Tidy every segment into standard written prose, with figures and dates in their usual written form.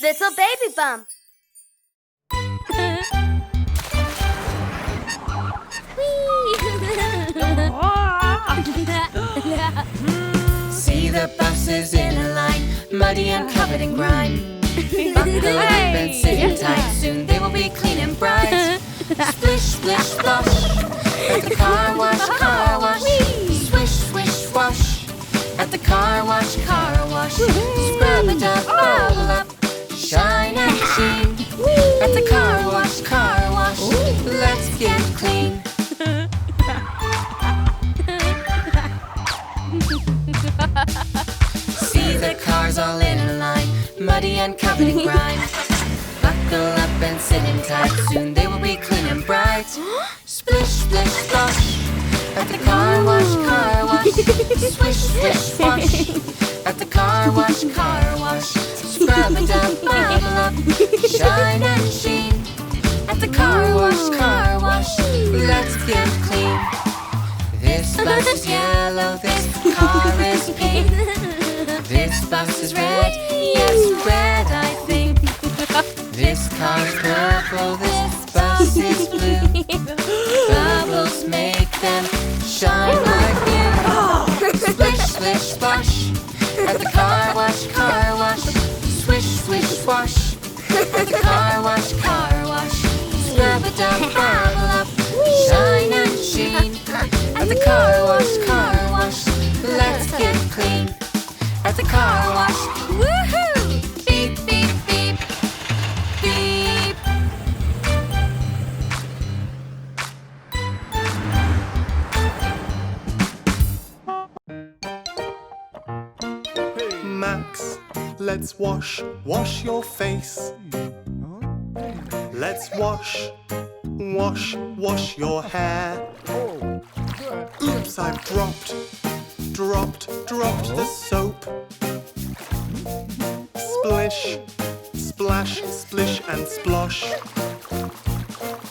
little baby bump. See the buses in a line, muddy and covered in grime. Buckle up and sit in tight, soon they will be clean and bright. Splish, splish, splosh, at the car wash, car wash. Swish, swish, wash, at the car wash, Scrub it up, bubble up, shine and sheen. At the car wash, let's get clean. See the cars all in a line, muddy and covered in grime. Buckle up and sit in tight, soon they will be clean and bright. Splish, splish, splash, at the car wash, Swish, swish, wash, at the car wash, Scrub it up, bubble up, shine and sheen. At the car wash, let's get clean. This bus is yellow, this car is pink. This bus is red, yes, red I think. This car's purple, this bus is blue. Bubbles make them shine like new. Splish, splish, splash, at the car wash. Swish, swish, wash, at the car wash. Scrub it up, bubble up, shine and sheen. At the car wash, let's get clean. At the car wash, woohoo! Beep, beep, beep, beep. Max, let's wash your face. Let's wash your hair. Oops, I've dropped the soap. Splish, splash, splish and splosh.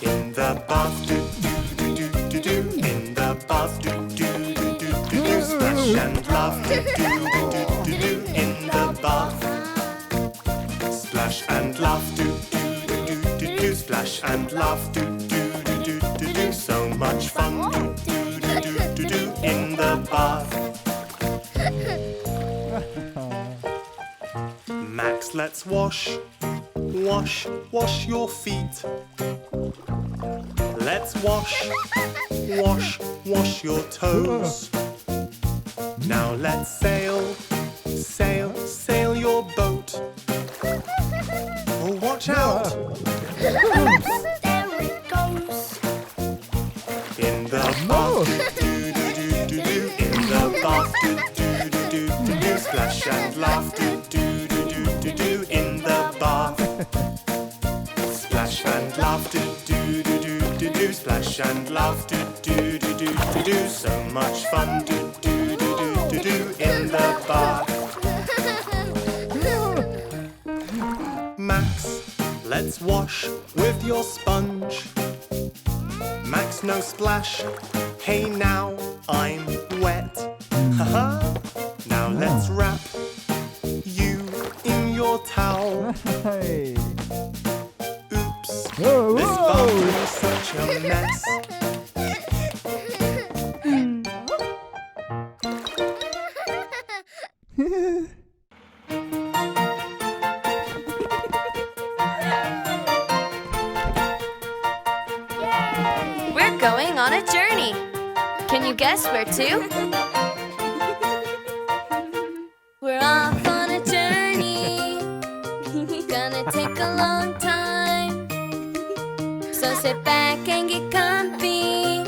In the bath, do do do do do do. In the bath, do do do do do do. Splash and laugh, do do do do do do. In the bath, splash and laugh, do do do do do do. Splash and laugh, do do do do do do. So much fun, do do do do do do. In the bath. Max, let's wash your feet. Let's wash your toes. Now let's sail your boat. Oh, watch out! There it goes. In the bath, do do do do do. In the bath, do do do do do do. Splash and laugh, do do do do do do. In the bath, splash and laugh, do do do do do do. Splash and laugh, do do do do do do. So much fun, do do do do do do. In the bath. Max, let's wash with your sponge. Max, no splash. Hey, now I'm wet. Haha. Now let's wrap you in your towel. Oops, this bathroom is such a mess. We're going on a journey. Can you guess where to? We're off on a journey. Gonna take a long time. So sit back and get comfy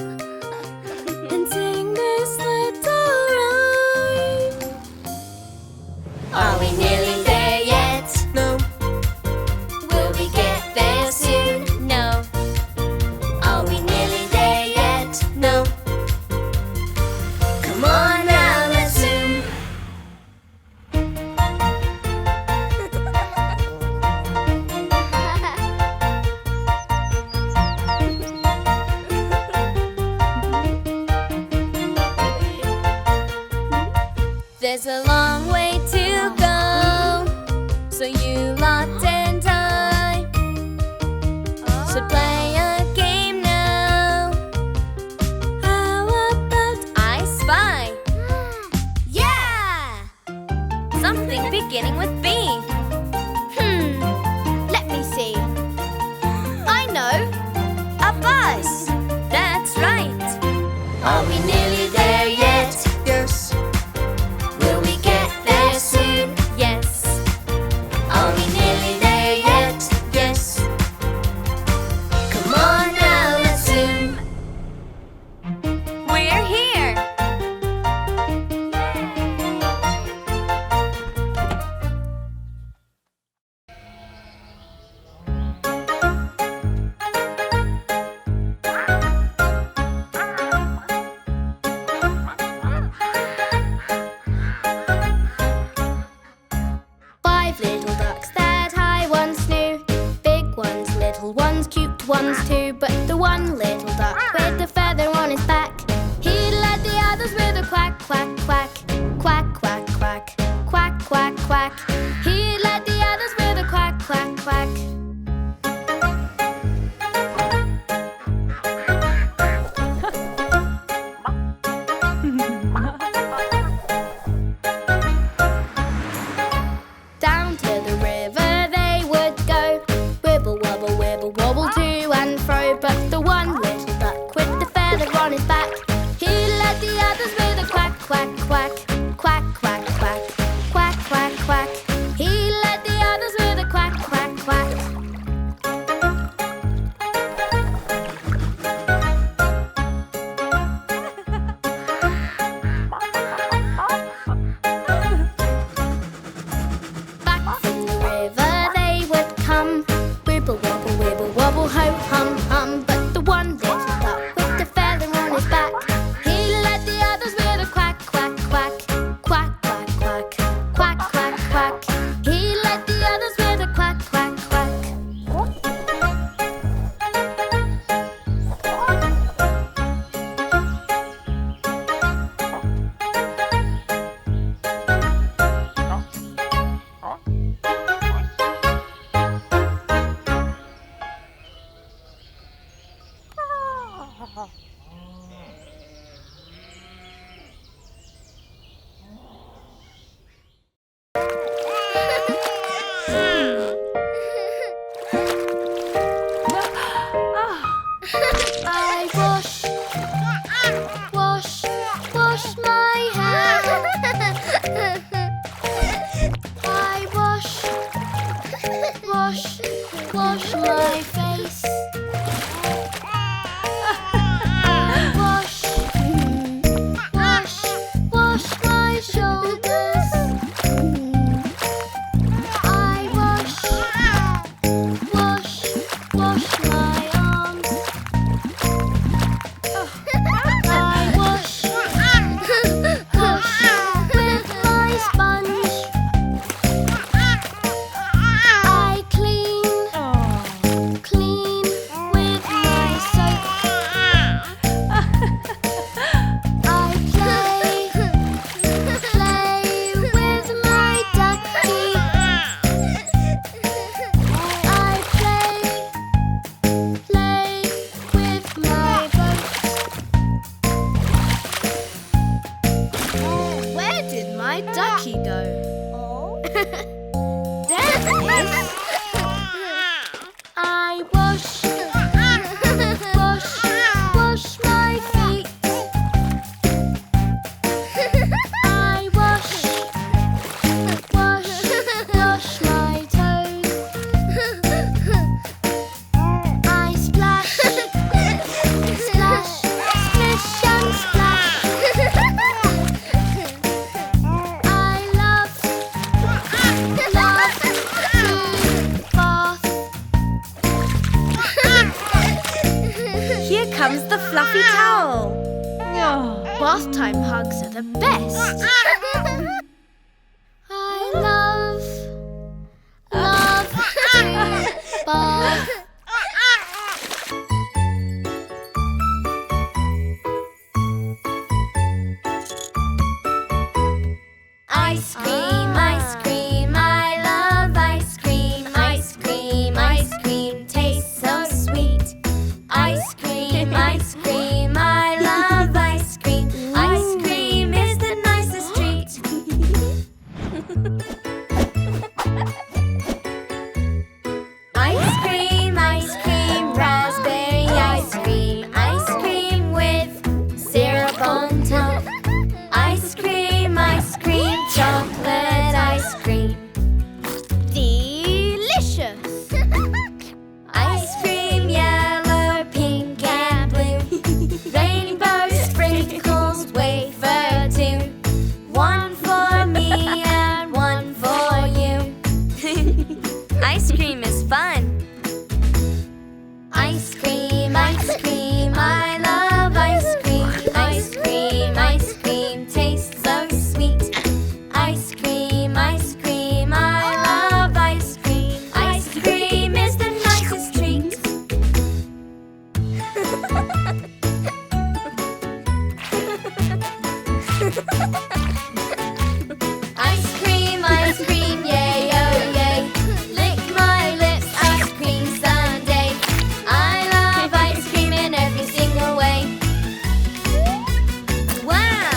and sing this little rhyme. Are we nearly there yet? No, Will we get there soon? No. Are we nearly there yet? no. Come on! something beginning with B. Let me see. I know. A bus. That's right. Are we nearly there yet? Yes. Will we get there soon? Yes. Are we nearly there yet? Yes. Come on now, let's zoom. We're here. 5 little ducks that I once knew. Big ones, little ones, cute ones too. But the one little duck with the feather on his back, he led the others with a quack, quack, quack. Quack, quack, quack. Quack, quack, quack. He led the others with a quack, quack, quack. Down to the river they would go, wibble wobble to and fro. But the one little duck with the feather on his back, he led the others with a quack, quack, quack. Quack, quack, quack. Quack, quack, quack. He led the others with a quack, quack, quack. Back from the river they would come, wibble wobble, ho hum hum. But the one little duck with the feather on his back, he led the others with a quack, quack, quack. Quack, quack, quack. Quack, quack, quack. He led the others with a quack, quack, quack. I wash my hair. I wash my face. I wash my shoulders. I wash my arms. I wash with my sponge. I clean with my soap. I play with my ducky. I play with my boat. Where did my ducky go? There it is. I wash my feet. I wash my toes. I splash, splish and splash. I love to bath. Here comes the fluffy towel. Bath time hugs are the best. I love to bath. Ice cream, I love ice cream. Ice cream, tastes so sweet. Ice cream, I love ice cream. Ice cream is the nicest treat. Ice cream, raspberry ice cream with syrup on top. Ice cream, chocolate ice cream. Delicious! Ice cream, yellow, pink and blue. Rainbow sprinkles, wafer too. One for me and one for you. Ice cream is fun. Ice cream, I love ice cream. Ice cream tastes so sweet. Ice cream, I love ice cream. Ice cream is the nicest treat. Ice cream, yay, oh yay. Lick my lips, ice cream sundae. I love ice cream in every single way. Wow!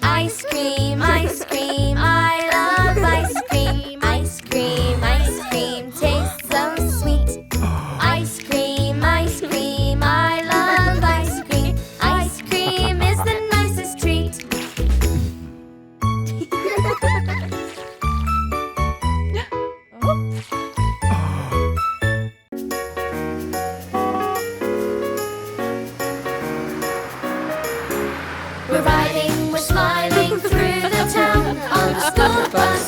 Ice cream, I love ice cream. Ice cream tastes so sweet. Ice cream, I love ice cream. Ice cream is the nicest treat. We're smiling through the town on the school bus.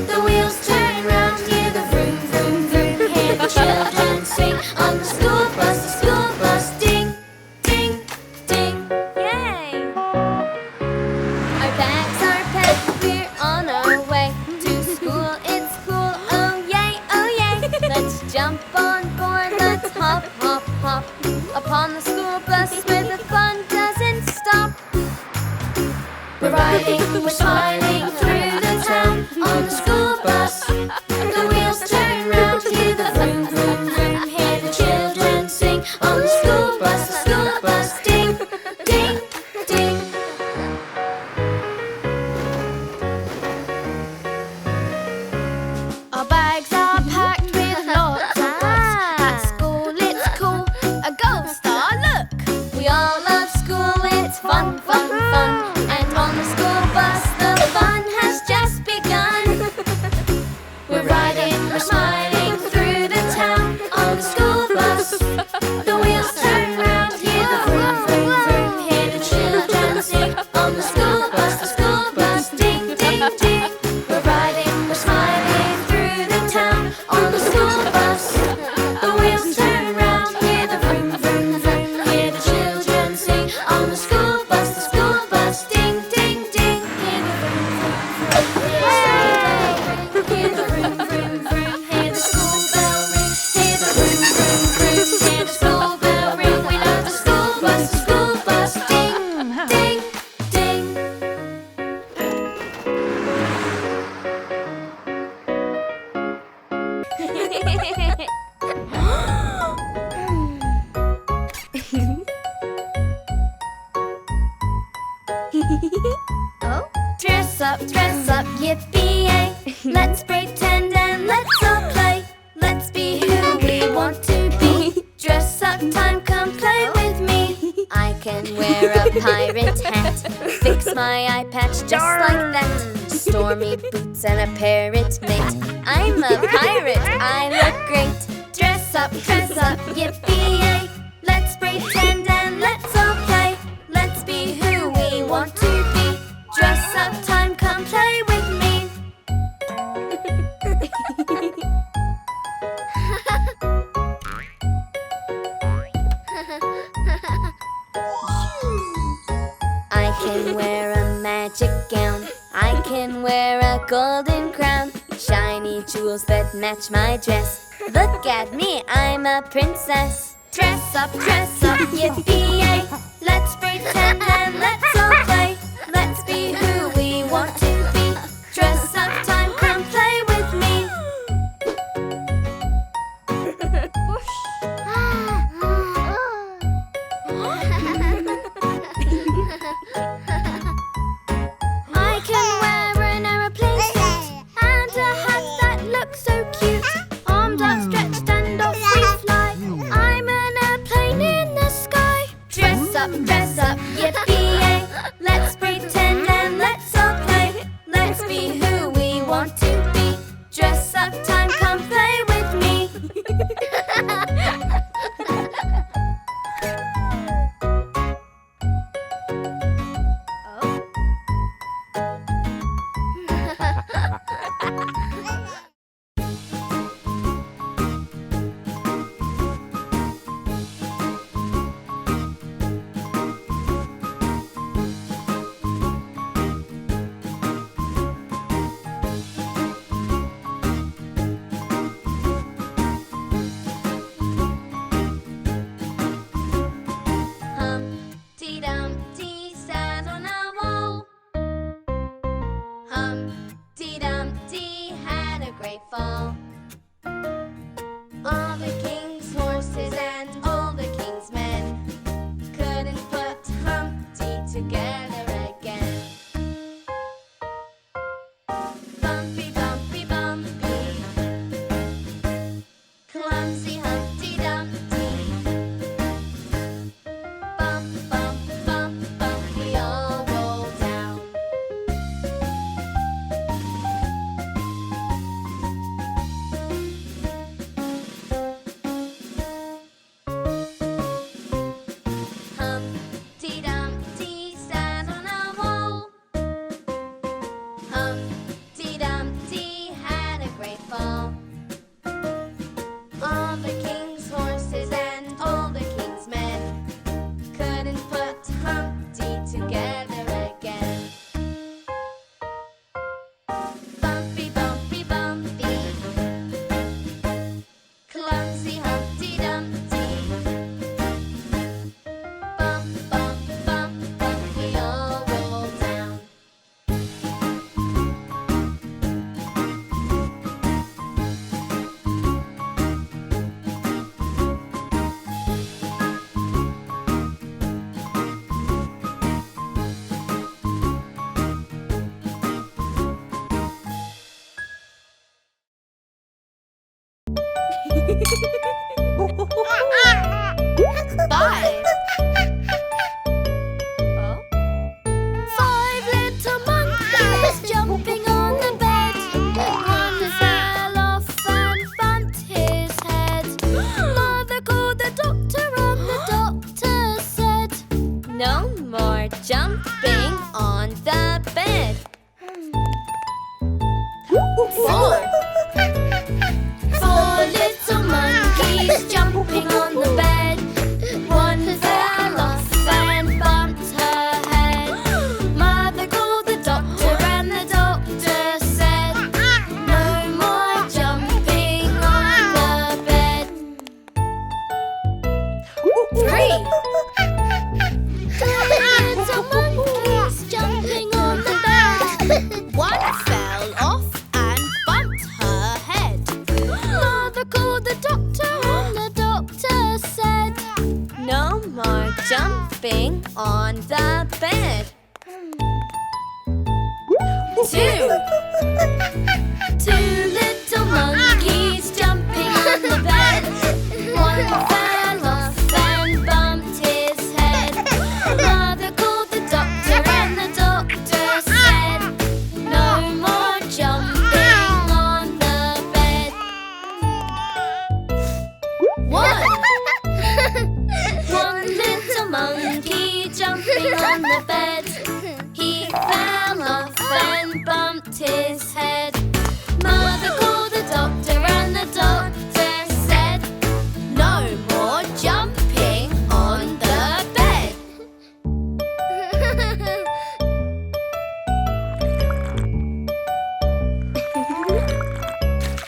The wheels turn round, hear the vroom, vroom, vroom. Hear the children sing on the school bus, ding, ding, ding. Yay! Our bags are packed, we're on our way to school. It's cool, oh yay, oh yay. Let's jump on board, let's hop, hop, hop upon the school bus where the fun doesn't stop. We're smiling through the town on the school bus. The wheels turn round, hear the vroom, vroom, vroom. Hear the children sing on the school bus, ding, ding, ding. Our bags are packed with lots of books. At school it's cool, a gold star, look. We all love school, it's fun, fun, fun. And on the school bus the fun has just begun. We're smiling through the town on the school bus. The wheels turn round, hear the vroom, vroom, vroom. Hear the children sing on the school bus, ding, ding, ding. We're smiling through the town on the school bus. The wheels turn round, hear the vroom, vroom, vroom. Hear the children sing on the school bus, ding, ding, ding. Hear the vroom, vroom, vroom. Hear the vroom, vroom, vroom. Hear the school bell ring. Hear the vroom, vroom, vroom. Hear the school bell ring. We love the school bus, ding, ding, ding. Oh? Dress up, yippee-yay. Let's pretend and let's all play. Let's be who we want to be. Dress up time, come play with me. I can wear a pirate hat, fix my eye patch just like that. Stormy boots and a parrot mate. I'm a pirate, I look great. Dress up, yippee-yay. Let's pretend and let's all play. Let's be who we want to be. Dress up time, come play with me. I can wear a magic gown. I can wear a golden crown. Shiny jewels that match my dress. Look at me, I'm a princess. Dress up, yippee-yay. Let's pretend and let's all play. Let's be who we want to be. Dress up time, come play with me. I can wear an aeroplane want to be. Dress up time, come play with me. Humpty Dumpty sat on a wall. Humpty Dumpty had a great fall. All the king's horses and all the king's men couldn't put Humpty together again. Bumpy, bumpy, bumpy, clumsy Humpty Dumpty. Bump, bump, bump, bump, we all roll down. Humpty Dumpty sat on a wall. Humpty Dumpty had a great fall. All the king's horses and all the king's men couldn't put Humpty together again. Bumpy, bumpy, bumpy, clumsy Humpty Dumpty. Bump, bump, bump, bump, we all roll down. Five. Oh? 5 little monkeys jumping on the bed. One fell off and bumped his head. Mother called the doctor and the doctor said, No more jumping on the bed. 4. 4 little monkeys jumping on the bed. One fell off and bumped her head. Mother called the doctor and the doctor said, No more jumping on the bed. 3. 3 little monkeys jumping on the bed. One fell off and bumped her head. Mother called the doctor and the doctor said, No more jumping on the bed. 2. 2 little monkeys jumping on the bed. One fell off and bumped his head. Mother called the doctor and the doctor said, No more jumping on the bed. 1 little monkey jumping on the bed. He fell off and bumped his head.